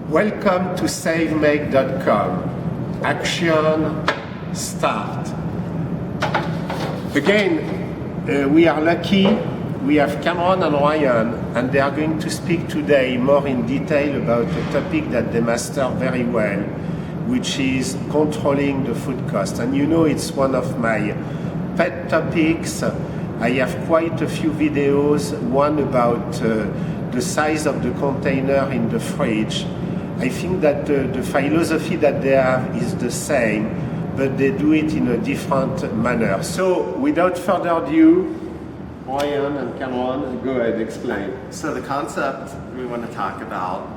Welcome to savemake.com. Action, start. Again, we are lucky. We have Kameron and Ryan, and they are going to speak today more in detail about a topic that they master very well, which is controlling the food cost. And you know it's one of my pet topics. I have quite a few videos, one about the size of the container in the fridge. I think that the philosophy that they have is the same, but they do it in a different manner. So without further ado, Ryan and Kameron, go ahead, explain. So the concept we want to talk about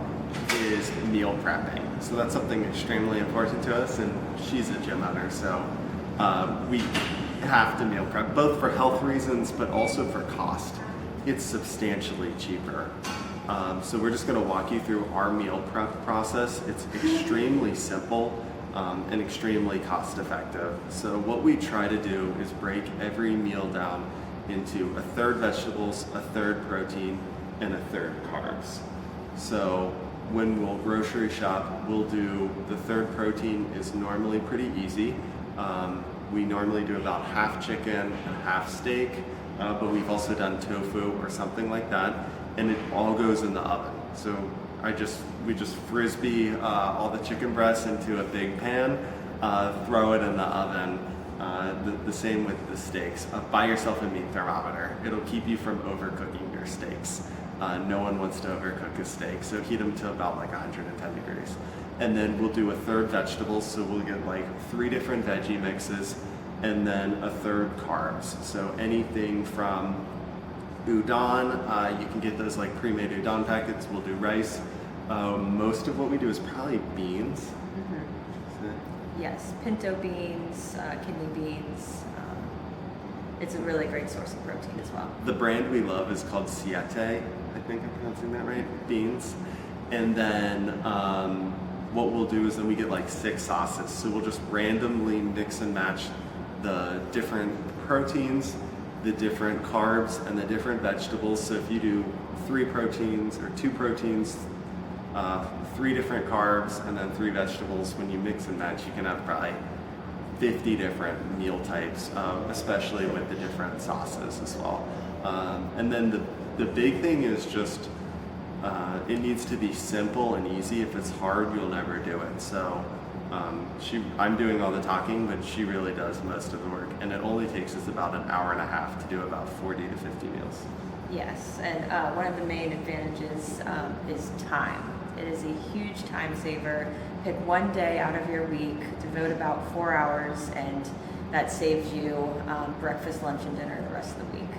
is meal prepping. So that's something extremely important to us, and she's a gym owner, so we have to meal prep, both for health reasons, but also for cost. It's substantially cheaper. So we're just going to walk you through our meal prep process. It's extremely simple and extremely cost effective. So what we try to do is break every meal down into a third vegetables, a third protein, and a third carbs. So when we'll grocery shop, we'll do the third protein is normally pretty easy. We normally do about half chicken and half steak, but we've also done tofu or something like that, and it all goes in the oven. So we just frisbee all the chicken breasts into a big pan, throw it in the oven. The same with the steaks. Buy yourself a meat thermometer. It'll keep you from overcooking your steaks. No one wants to overcook a steak, so heat them to about like 110 degrees. And then we'll do a third vegetables, so we'll get like 3 different veggie mixes, and then a third carbs. So anything from udon, you can get those like pre-made udon packets. We'll do rice. Most of what we do is probably beans. Yes, pinto beans, kidney beans. It's a really great source of protein as well. The brand we love is called Siete. I think I'm pronouncing that right. Beans. And then what we'll do is then we get like 6 sauces. So we'll just randomly mix and match the different proteins, the different carbs, and the different vegetables. So if you do 3 proteins or 2 proteins, 3 different carbs, and then 3 vegetables, when you mix and match, you can have probably 50 different meal types, especially with the different sauces as well. And then the big thing is just it needs to be simple and easy. If it's hard, you'll never do it. So I'm doing all the talking, but she really does most of the work, and it only takes us about an hour and a half to do about 40 to 50 meals. Yes, and one of the main advantages is time. It is a huge time saver. Pick one day out of your week, devote about 4 hours, and that saves you breakfast, lunch, and dinner the rest of the week.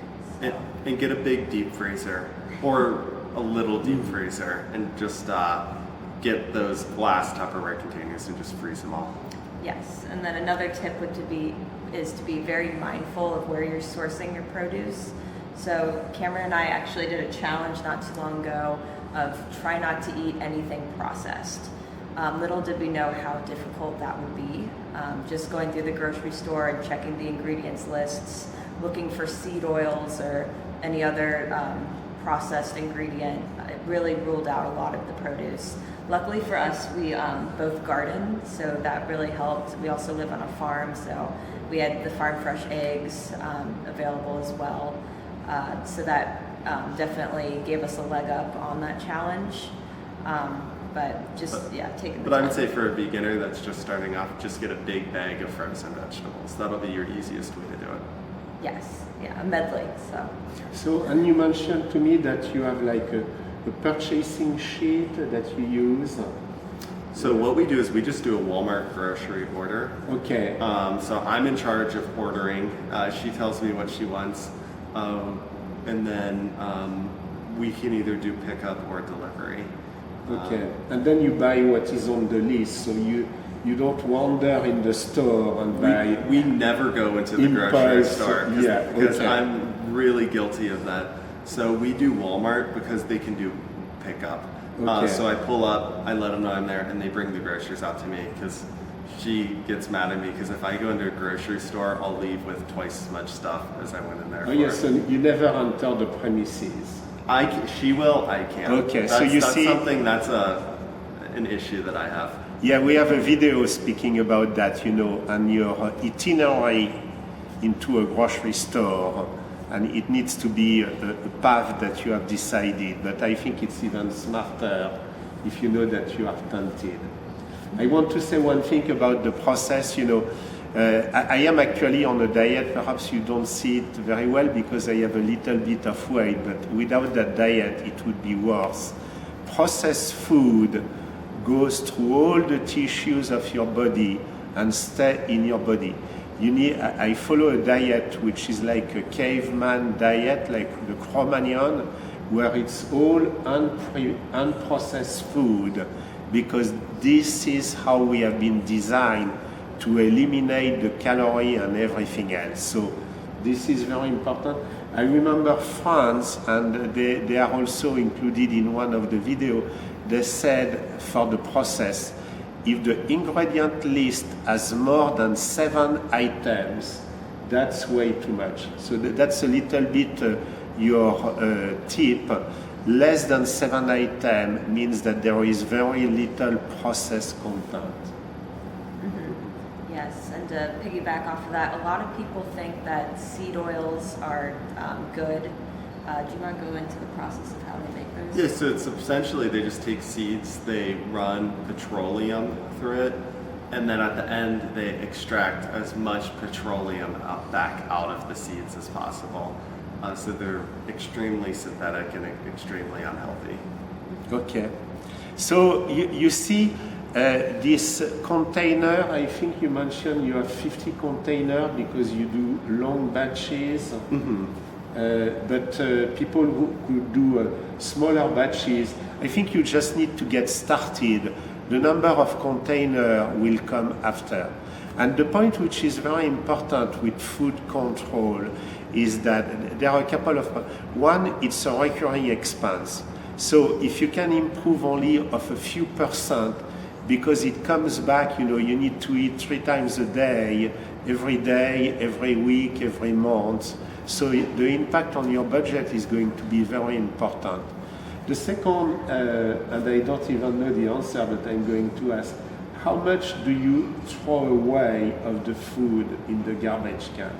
So. And get a big deep freezer or a little deep freezer, and just get those glass Tupperware containers and just freeze them all. Yes, and then another tip is to be very mindful of where you're sourcing your produce. So Kameron and I actually did a challenge not too long ago of try not to eat anything processed. Little did we know how difficult that would be. Just going through the grocery store and checking the ingredients lists, looking for seed oils or any other processed ingredient, it really ruled out a lot of the produce. Luckily for us, we both garden, so that really helped. We also live on a farm, so we had the farm fresh eggs available as well. So that definitely gave us a leg up on that challenge. But I would say for a beginner that's just starting off, just get a big bag of frozen vegetables. That'll be your easiest way to do it. Yes, a medley. So, and you mentioned to me that you have like a purchasing sheet that you use. So what we do is we just do a Walmart grocery order. Okay. So I'm in charge of ordering. She tells me what she wants. And then we can either do pickup or delivery. Okay, and then you buy what is on the list, so you don't wander in the store and buy. We never go into the grocery store because I'm really guilty of that. So we do Walmart because they can do pickup. Okay. So I pull up, I let them know I'm there, and they bring the groceries out to me because she gets mad at me because if I go into a grocery store, I'll leave with twice as much stuff as I went in there. Oh yes, and you never enter the premises. She will, I can't. Okay, that's so you see, something that's an issue that I have. Yeah, we have a video speaking about that, and your itinerary into a grocery store, and it needs to be a path that you have decided. But I think it's even smarter if you know that you are tempted. I want to say one thing about the process. I am actually on a diet. Perhaps you don't see it very well because I have a little bit of weight, but without that diet, it would be worse. Processed food goes through all the tissues of your body and stay in your body. I follow a diet which is like a caveman diet, like the Cro-Magnon, where it's all unprocessed food, because this is how we have been designed to eliminate the calorie and everything else. So this is very important. I remember France, and they are also included in one of the videos, they said for the process, if the ingredient list has more than 7 items, that's way too much. So that's a little bit your tip. Less than 7 items means that there is very little processed content. Yes, and to piggyback off of that, a lot of people think that seed oils are good. Do you want to go into the process of how they make those? Yeah, so it's essentially they just take seeds, they run petroleum through it, and then at the end they extract as much petroleum back out of the seeds as possible. So they're extremely synthetic and extremely unhealthy. Okay. So you see this container, I think you mentioned you have 50 containers because you do long batches. Mm-hmm. But people who could do smaller batches, I think you just need to get started. The number of containers will come after. And the point which is very important with food control is that there are a couple of... One, it's a recurring expense. So if you can improve only of a few percent, because it comes back, you need to eat 3 times a day, every week, every month. So the impact on your budget is going to be very important. The second, and I don't even know the answer, but I'm going to ask, how much do you throw away of the food in the garbage can?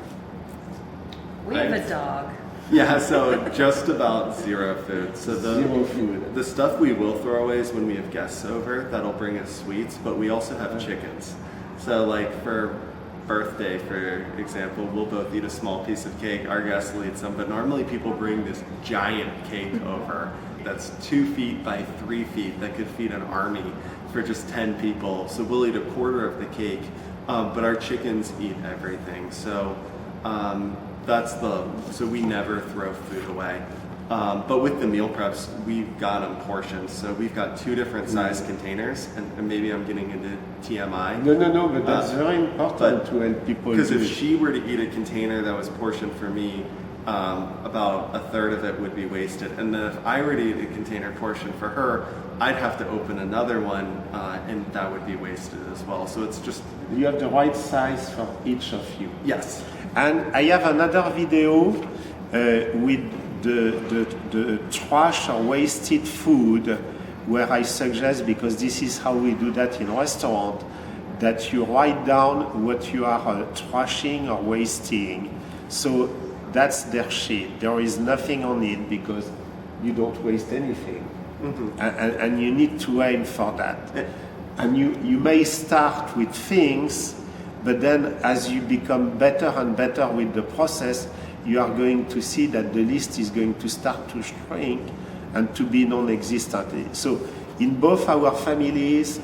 We have a dog. Yeah, so just about zero food. So Zero food. The stuff we will throw away is when we have guests over, that'll bring us sweets, but we also have chickens. So like for birthday, for example, we'll both eat a small piece of cake, our guests will eat some, but normally people bring this giant cake over that's 2 feet by 3 feet that could feed an army for just 10 people. So we'll eat a quarter of the cake, but our chickens eat everything. So so we never throw food away. But with the meal preps, we've got them portions. So we've got 2 different size containers, and maybe I'm getting into TMI. No, but that's very important to help people. Because if she were to eat a container that was portioned for me, about a third of it would be wasted. And then if I were to eat a container portion for her, I'd have to open another one, and that would be wasted as well. So it's just... You have the right size for each of you. Yes. And I have another video with the trash or wasted food, where I suggest, because this is how we do that in restaurant, that you write down what you are trashing or wasting. So that's their sheet. There is nothing on it because you don't waste anything. Mm-hmm. And you need to aim for that. And you may start with things, but then as you become better and better with the process, you are going to see that the list is going to start to shrink and to be non-existent. So in both our families,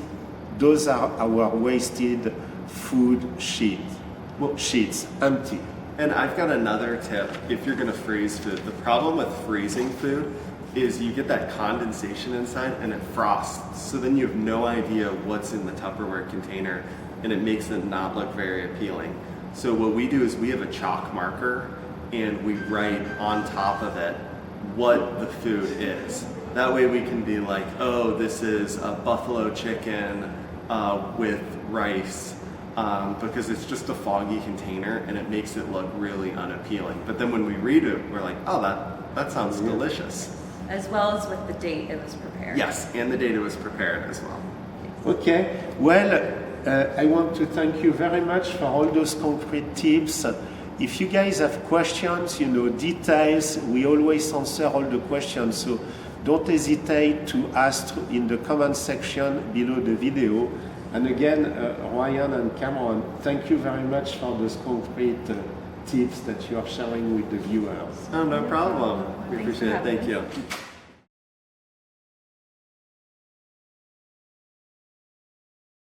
those are our wasted food sheets, empty. And I've got another tip. If you're going to freeze food, the problem with freezing food is you get that condensation inside and it frosts. So then you have no idea what's in the Tupperware container, and it makes it not look very appealing. So what we do is we have a chalk marker and we write on top of it what the food is. That way we can be like, oh, this is a buffalo chicken with rice, because it's just a foggy container and it makes it look really unappealing. But then when we read it, we're like, oh, that sounds delicious. as well as with the date it was prepared. Yes, and the data was prepared as well. Okay, well, I want to thank you very much for all those concrete tips. If you guys have questions, details, we always answer all the questions. So don't hesitate to ask in the comment section below the video. And again, Ryan and Kameron, thank you very much for those concrete tips that you are sharing with the viewers. Oh, no problem. We appreciate it. Thanks for Thank having you. me.